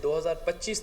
2025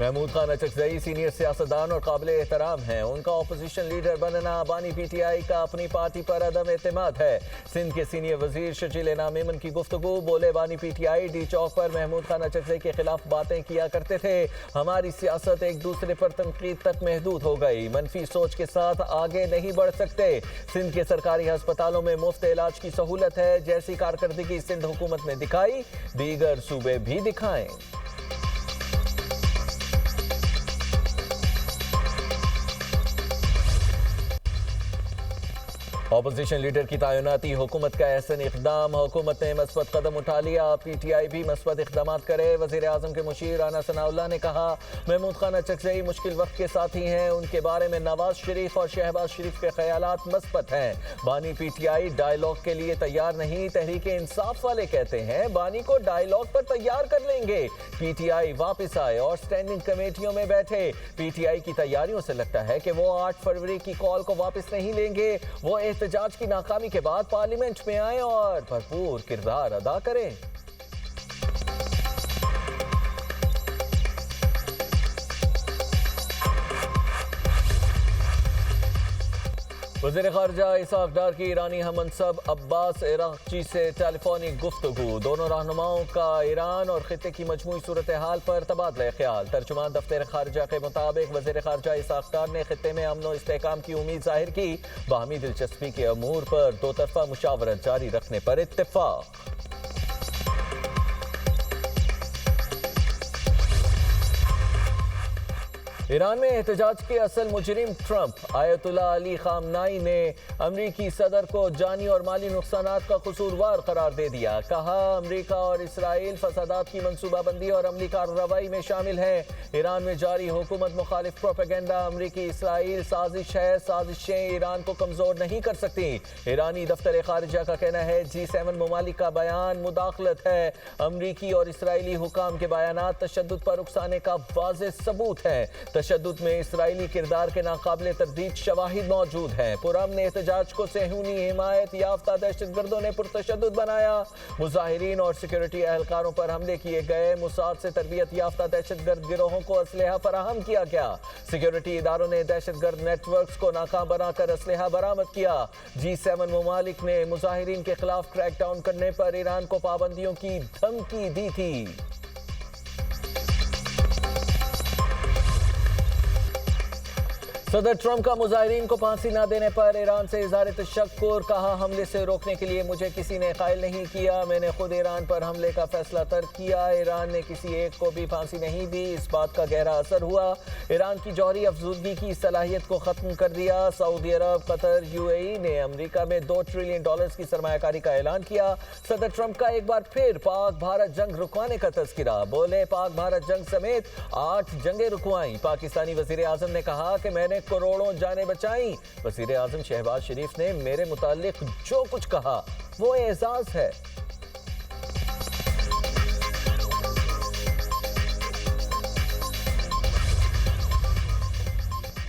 Mahmood Khan Achakzai senior سیاستدان اور قابل احترام ہیں، ان کا اپوزیشن لیڈر بننا بانی پی ٹی آئی کا اپنی پارٹی پر عدم اعتماد ہے۔ سندھ کے سینئر وزیر شرجیل انعام میمن کی گفتگو، بولے بانی پی ٹی آئی ڈی چوک پر محمود خان اچکزئی کے خلاف باتیں کیا کرتے تھے، ہماری سیاست ایک دوسرے پر تنقید تک محدود ہو گئی، منفی سوچ کے ساتھ آگے نہیں بڑھ سکتے۔ سندھ کے سرکاری ہسپتالوں میں مفت علاج کی سہولت ہے، جیسی کارکردگی سندھ حکومت نے دکھائی دیگر صوبے بھی دکھائیں۔ اپوزیشن لیڈر کی تعیناتی حکومت کا احسن اقدام، حکومت نے مثبت قدم اٹھا لیا، پی ٹی آئی بھی مثبت اقدامات کرے۔ وزیر اعظم کے مشیر رانا ثناء اللہ نے کہا محمود خان اچکزئی مشکل وقت کے ساتھی ہیں، ان کے بارے میں نواز شریف اور شہباز شریف کے خیالات مثبت ہیں۔ بانی پی ٹی آئی ڈائیلاگ کے لیے تیار نہیں، تحریک انصاف والے کہتے ہیں بانی کو ڈائیلاگ پر تیار کر لیں گے، پی ٹی آئی واپس آئے اور سٹینڈنگ کمیٹیوں میں بیٹھے۔ پی ٹی آئی کی تیاریوں سے لگتا ہے کہ وہ 8 فروری کی کال کو واپس نہیں لیں گے، وہ احتجاج کی ناکامی کے بعد پارلیمنٹ میں آئیں اور بھرپور کردار ادا کریں۔ وزیر خارجہ اسحاق ڈار کی ایرانی ہم منصب عباس عراقچی سے ٹیلی فونک گفتگو، دونوں رہنماؤں کا ایران اور خطے کی مجموعی صورتحال پر تبادلہ خیال۔ ترجمان دفتر خارجہ کے مطابق وزیر خارجہ اسحاق ڈار نے خطے میں امن و استحکام کی امید ظاہر کی، باہمی دلچسپی کے امور پر دو طرفہ مشاورت جاری رکھنے پر اتفاق۔ ایران میں احتجاج کے اصل مجرم ٹرمپ، آیت اللہ علی خامنائی نے امریکی صدر کو جانی اور مالی نقصانات کا قصوروار قرار دے دیا، کہا امریکہ اور اسرائیل فسادات کی منصوبہ بندی اور عملی کارروائی میں شامل ہیں۔ ایران میں جاری حکومت مخالف پروپیگنڈا امریکی اسرائیل سازش ہے، سازشیں ایران کو کمزور نہیں کر سکتی۔ ایرانی دفتر خارجہ کا کہنا ہے G7 ممالک کا بیان مداخلت ہے، امریکی اور اسرائیلی حکام کے بیانات تشدد پر اکسانے کا واضح ثبوت ہے۔ تشدد میں اسرائیلی کردار کے ناقابل تردید شواہد موجود ہیں۔ پرامن احتجاج کو صہیونی حمایت یافتہ دہشت گردوں نے پرتشدد بنایا، مظاہرین اور سیکورٹی اہلکاروں پر حملے کیے گئے، موساد سے تربیت یافتہ دہشت گرد گروہوں کو اسلحہ فراہم کیا گیا، سیکورٹی اداروں نے دہشت گرد نیٹ ورکس کو ناکام بنا کر اسلحہ برآمد کیا۔ G7 ممالک نے مظاہرین کے خلاف کریک ڈاؤن کرنے پر ایران کو پابندیوں کی دھمکی دی تھی۔ صدر ٹرمپ کا مظاہرین کو پھانسی نہ دینے پر ایران سے اظہار تشکر، کہا حملے سے روکنے کے لیے مجھے کسی نے قائل نہیں کیا، میں نے خود ایران پر حملے کا فیصلہ ترک کیا، ایران نے کسی ایک کو بھی پھانسی نہیں دی، اس بات کا گہرا اثر ہوا، ایران کی جوہری افزودگی کی صلاحیت کو ختم کر دیا۔ سعودی عرب، قطر، UAE نے امریکہ میں $2 ٹریلین کی سرمایہ کاری کا اعلان کیا۔ صدر ٹرمپ کا ایک بار پھر پاک بھارت جنگ رکوانے کا تذکرہ، بولے پاک بھارت جنگ سمیت 8 جنگیں رکوائیں۔ پاکستانی وزیر اعظم نے کہا کہ میں نے کروڑوں جانیں بچائیں، وزیر اعظم شہباز شریف نے میرے متعلق جو کچھ کہا وہ اعزاز ہے۔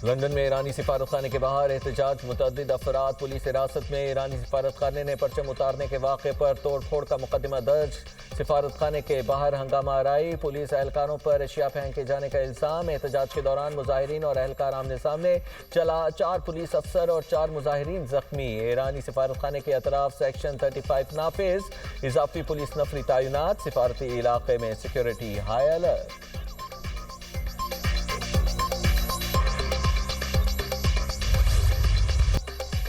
لندن میں ایرانی سفارت خانے کے باہر احتجاج، متعدد افراد پولیس حراست میں، ایرانی سفارت خانے نے پرچم اتارنے کے واقعے پر توڑ پھوڑ کا مقدمہ درج، سفارت خانے کے باہر ہنگامہ آرائی، پولیس اہلکاروں پر اشیاء پھینک کے جانے کا الزام، احتجاج کے دوران مظاہرین اور اہلکار آمنے سامنے، 4 پولیس افسر اور 4 مظاہرین زخمی، ایرانی سفارت خانے کے اطراف سیکشن 35 نافذ، اضافی پولیس نفری تعینات، سفارتی علاقے میں سیکورٹی ہائی الرٹ۔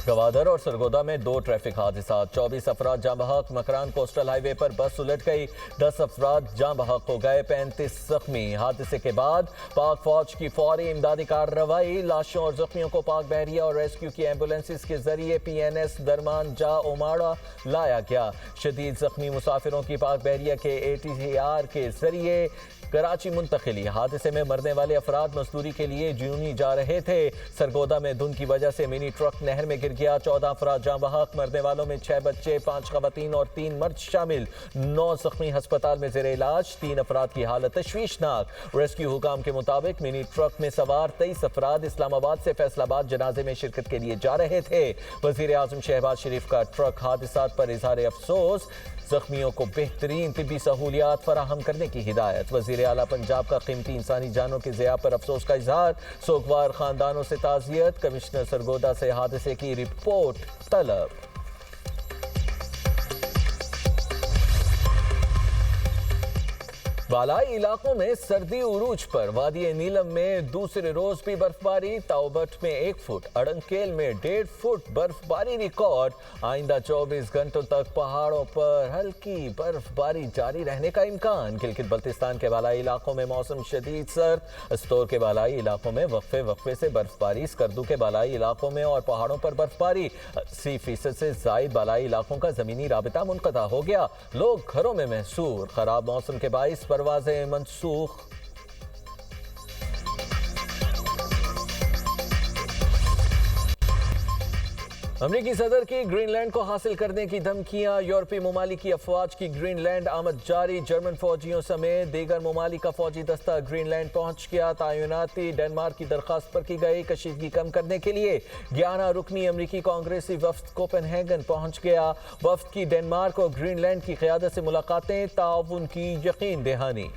گوادر اور سرگودا میں 2 ٹریفک حادثات، 24 افراد جاں بحق، مکران کوسٹل ہائی وے پر بس الٹ گئی، 10 افراد جاں بحق ہو گئے، 35 زخمی۔ حادثے کے بعد پاک فوج کی فوری امدادی کارروائی، لاشوں اور زخمیوں کو پاک بحریہ اور ریسکیو کی ایمبولینسز کے ذریعے PNS درمان جا اوماڑا لایا گیا۔ شدید زخمی مسافروں کی پاک بحریہ کے ATR کے ذریعے کراچی منتقلی۔ حادثے میں مرنے والے افراد مزدوری کے لیے جنونی جا رہے تھے۔ سرگودا میں دھند کی وجہ سے منی ٹرک نہر میں گر گیا 14 افراد جاں بحق، مرنے والوں میں 6 بچے، 5 خواتین اور 3 مرد شامل، 9 زخمی ہسپتال میں زیر علاج، 3 افراد کی حالت تشویشناک۔ ریسکیو حکام کے مطابق منی ٹرک میں سوار 23 افراد اسلام آباد سے فیصل آباد جنازے میں شرکت کے لیے جا رہے تھے۔ وزیر اعظم شہباز شریف کا ٹرک حادثات پر اظہار افسوس، زخمیوں کو بہترین طبی سہولیات فراہم کرنے کی ہدایت۔ وزیر اعلیٰ پنجاب کا قیمتی انسانی جانوں کی ضیاع پر افسوس کا اظہار، سوگوار خاندانوں سے تعزیت، کمشنر سرگودا سے حادثے کی رپورٹ طلب۔ بالائی علاقوں میں سردی عروج پر، وادی نیلم میں دوسرے روز بھی برفباری، تاوبٹ میں 1 فٹ، اڑنکیل میں 1.5 فٹ برفباری ریکارڈ۔ آئندہ 24 گھنٹوں تک پہاڑوں پر ہلکی برفباری جاری رہنے کا امکان۔ گلگت بلتستان کے بالائی علاقوں میں موسم شدید سرد، استور کے بالائی علاقوں میں وقفے سے برفباری، اسکردو کے بالائی علاقوں میں اور پہاڑوں پر برفباری، 80% سے زائد بالائی علاقوں کا زمینی رابطہ منقطع ہو گیا، لوگ گھروں میں محصور۔ خراب موسم کے باعث پروازیں منسوخ۔ امریکی صدر کی گرین لینڈ کو حاصل کرنے کی دھمکیاں، یورپی ممالک کی افواج کی گرین لینڈ آمد جاری، جرمن فوجیوں سمیت دیگر ممالک کا فوجی دستہ گرین لینڈ پہنچ گیا۔ تعیناتی ڈنمارک کی درخواست پر کی گئی، کشیدگی کم کرنے کے لیے 11 رکنی امریکی کانگریسی وفد کوپن ہیگن پہنچ گیا۔ وفد کی ڈنمارک اور گرین لینڈ کی قیادت سے ملاقاتیں، تعاون کی یقین دہانی۔